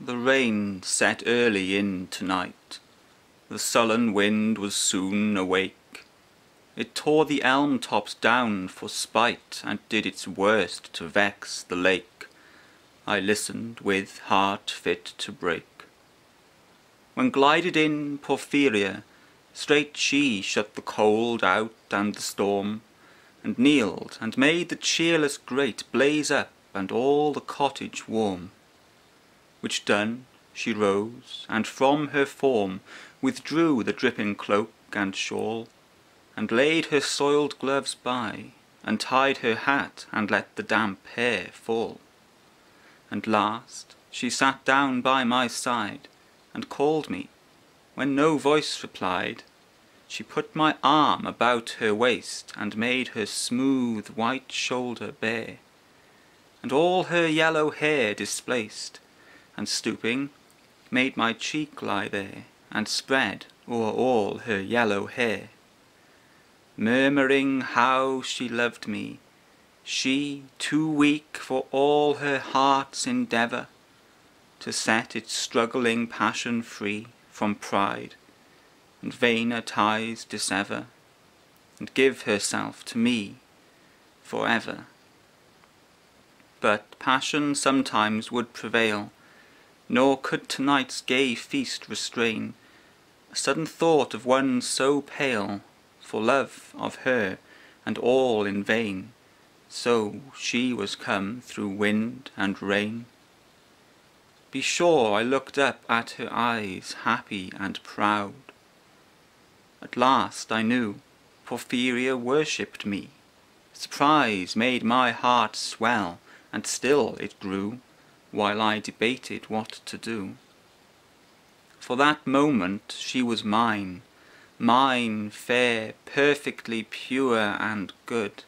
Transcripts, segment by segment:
The rain set early in tonight, the sullen wind was soon awake. It tore the elm tops down for spite, and did its worst to vex the lake. I listened with heart fit to break. When glided in Porphyria, straight she shut the cold out and the storm, and kneeled and made the cheerless grate blaze up and all the cottage warm. Which done, she rose, and from her form withdrew the dripping cloak and shawl, and laid her soiled gloves by, and tied her hat, and let the damp hair fall. And last she sat down by my side, and called me. When no voice replied, she put my arm about her waist, and made her smooth white shoulder bare, and all her yellow hair displaced, and stooping, made my cheek lie there, and spread o'er all her yellow hair. Murmuring how she loved me, she too weak for all her heart's endeavour, to set its struggling passion free from pride, and vainer ties dissever, and give herself to me for ever. But passion sometimes would prevail, nor could tonight's gay feast restrain a sudden thought of one so pale, for love of her, and all in vain, so she was come through wind and rain. Be sure I looked up at her eyes happy and proud. At last I knew Porphyria worshipped me. Surprise made my heart swell, and still it grew, while I debated what to do. For that moment she was mine, mine fair, perfectly pure and good.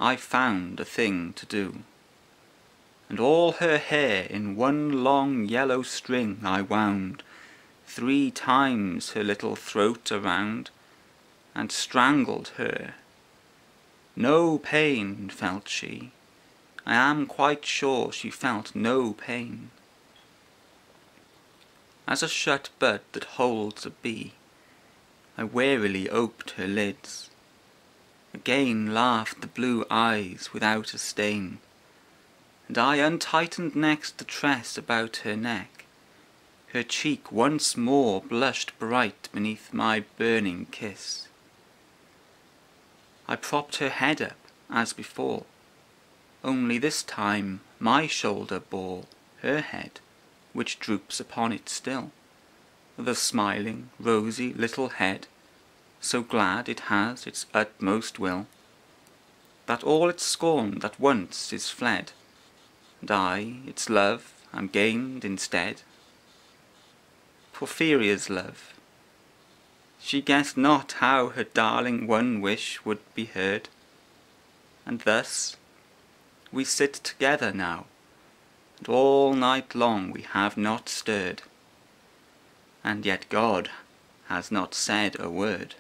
I found a thing to do, and all her hair in one long yellow string I wound, 3 times her little throat around, and strangled her. No pain felt she. I am quite sure she felt no pain. As a shut bud that holds a bee, I warily oped her lids. Again laughed the blue eyes without a stain, and I untightened next the tress about her neck. Her cheek once more blushed bright beneath my burning kiss. I propped her head up as before, only this time my shoulder bore her head, which droops upon it still, the smiling, rosy little head, so glad it has its utmost will, that all its scorn that once is fled, and I, its love, am gained instead. Porphyria's love. She guessed not how her darling one wish would be heard, and thus we sit together now, and all night long we have not stirred, and yet God has not said a word.